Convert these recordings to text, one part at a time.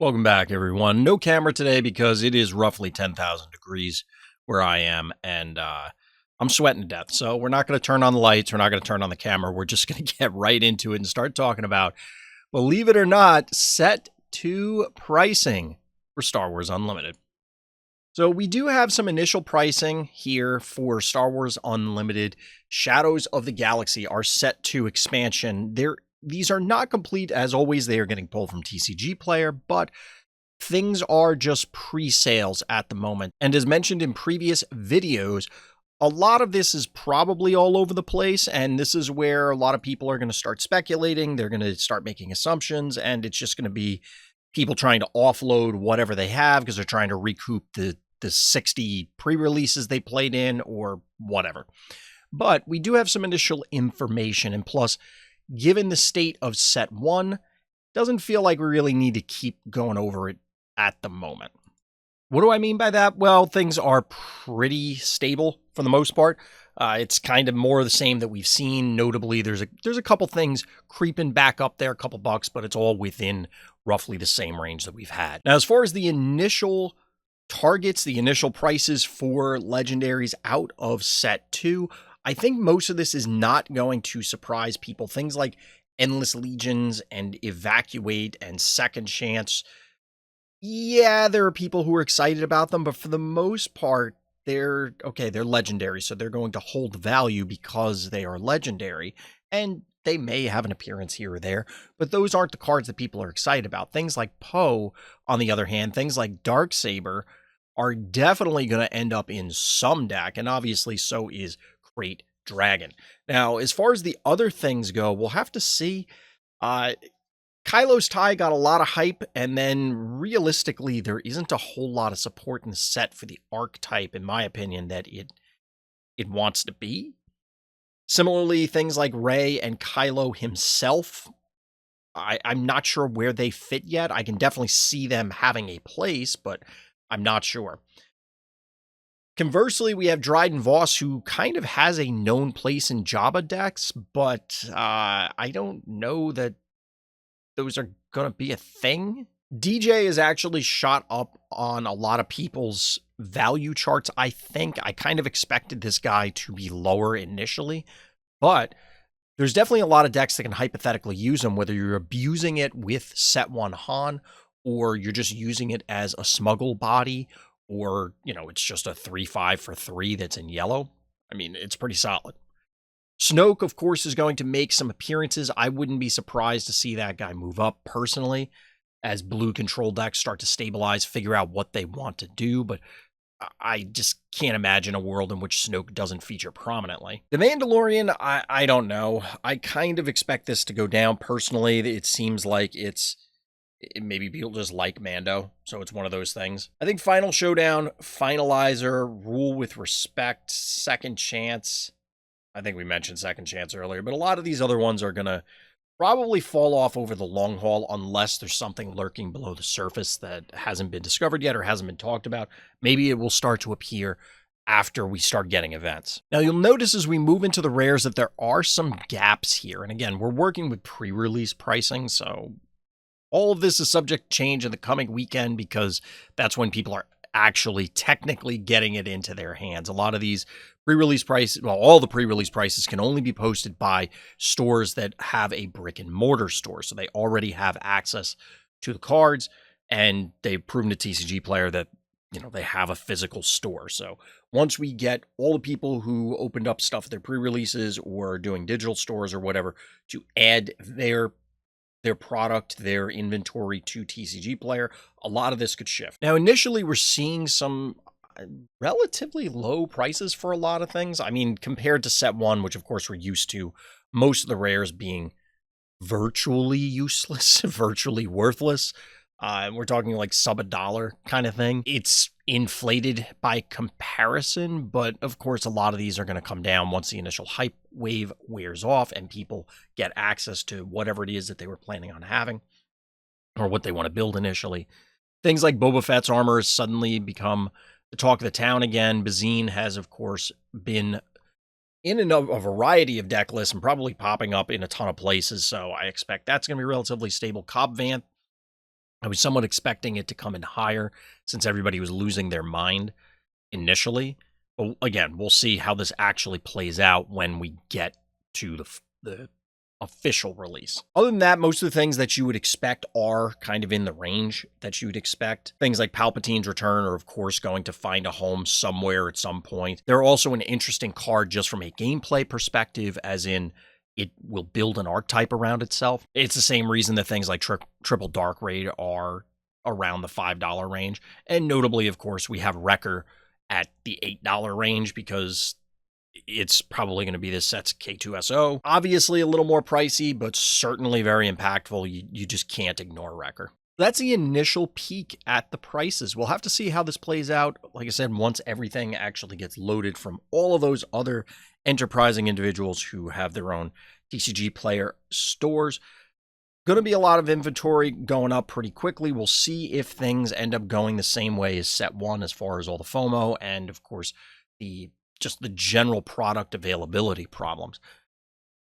Welcome back, everyone. No camera today because it is roughly 10,000 degrees where I am, and I'm sweating to death. So we're not going to turn on the lights. We're not going to turn on the camera. We're just going to get right into it and start talking about, believe it or not, Set 2 pricing for Star Wars Unlimited. So we do have some initial pricing here for Star Wars Unlimited. Shadows of the Galaxy, our Set 2 expansion. These are not complete. As always, they are getting pulled from TCG Player, but things are just pre-sales at the moment. And as mentioned in previous videos, a lot of this is probably all over the place, and this is where a lot of people are going to start speculating. They're going to start making assumptions, and it's just going to be people trying to offload whatever they have because they're trying to recoup the 60 pre-releases they played in or whatever. But we do have some initial information, and plus, given the state of Set 1, doesn't feel like we really need to keep going over it at the moment. What do I mean by that? Well, things are pretty stable for the most part. It's kind of more of the same that we've seen. Notably, there's a couple things creeping back up there, a couple bucks, but it's all within roughly the same range that we've had. Now, as far as the initial targets, the initial prices for legendaries out of Set 2, I think most of this is not going to surprise people. Things like Endless Legions and Evacuate and Second Chance. Yeah, there are people who are excited about them, but for the most part, they're legendary, so they're going to hold value because they are legendary, and they may have an appearance here or there, but those aren't the cards that people are excited about. Things like Poe, on the other hand, things like Darksaber are definitely going to end up in some deck, and obviously so is Krayt Dragon. Now, as far as the other things go, we'll have to see. Kylo's tie got a lot of hype, and then realistically, there isn't a whole lot of support in the set for the archetype, in my opinion, that it wants to be. Similarly, things like Rey and Kylo himself, I'm not sure where they fit yet. I can definitely see them having a place, but I'm not sure. Conversely, we have Dryden Voss, who kind of has a known place in Jabba decks, but I don't know that those are going to be a thing. DJ is actually shot up on a lot of people's value charts, I think. I kind of expected this guy to be lower initially, but there's definitely a lot of decks that can hypothetically use him, whether you're abusing it with Set 1 Han, or you're just using it as a smuggle body, or, it's just a 3/5 for 3 that's in yellow. I mean, it's pretty solid. Snoke, of course, is going to make some appearances. I wouldn't be surprised to see that guy move up personally as blue control decks start to stabilize, figure out what they want to do, but I just can't imagine a world in which Snoke doesn't feature prominently. The Mandalorian, I don't know. I kind of expect this to go down personally. It seems like maybe people just like Mando, so it's one of those things. I think Final Showdown, Finalizer, Rule with Respect, Second Chance. I think we mentioned Second Chance earlier, but a lot of these other ones are going to probably fall off over the long haul unless there's something lurking below the surface that hasn't been discovered yet or hasn't been talked about. Maybe it will start to appear after we start getting events. Now, you'll notice as we move into the rares that there are some gaps here. And again, we're working with pre-release pricing, so all of this is subject to change in the coming weekend because that's when people are actually technically getting it into their hands. A lot of these pre-release prices, well, all the pre-release prices can only be posted by stores that have a brick and mortar store. So they already have access to the cards, and they've proven to TCG Player that, they have a physical store. So once we get all the people who opened up stuff at their pre-releases or doing digital stores or whatever to add their product, their inventory to TCG Player, a lot of this could shift. Now, initially, we're seeing some relatively low prices for a lot of things. I mean, compared to Set 1, which of course we're used to, most of the rares being virtually useless, virtually worthless. We're talking like sub $1 kind of thing. It's inflated by comparison, but of course a lot of these are going to come down once the initial hype wave wears off and people get access to whatever it is that they were planning on having or what they want to build initially. Things like Boba Fett's armor has suddenly become the talk of the town again. Bazine has, of course, been in a variety of deck lists and probably popping up in a ton of places, so I expect that's going to be relatively stable. Cobb Vanth I was somewhat expecting it to come in higher since everybody was losing their mind initially. But again, we'll see how this actually plays out when we get to the official release. Other than that, most of the things that you would expect are kind of in the range that you would expect. Things like Palpatine's return are, of course, going to find a home somewhere at some point. They're also an interesting card just from a gameplay perspective, as in it will build an archetype around itself. It's the same reason that things like Triple Dark Raid are around the $5 range. And notably, of course, we have Wrecker at the $8 range because it's probably going to be this set's K2SO. Obviously a little more pricey, but certainly very impactful. You just can't ignore Wrecker. That's the initial peek at the prices. We'll have to see how this plays out. Like I said, once everything actually gets loaded from all of those other enterprising individuals who have their own TCG Player stores. Going to be a lot of inventory going up pretty quickly. We'll see if things end up going the same way as set one as far as all the FOMO and, of course, just the general product availability problems.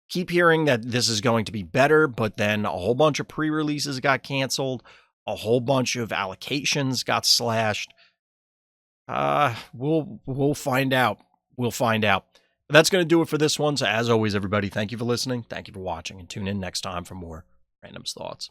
Keep hearing that this is going to be better, but then a whole bunch of pre-releases got canceled. A whole bunch of allocations got slashed. We'll find out. We'll find out. But that's going to do it for this one. So as always, everybody, thank you for listening. Thank you for watching, and tune in next time for more Random's Thoughts.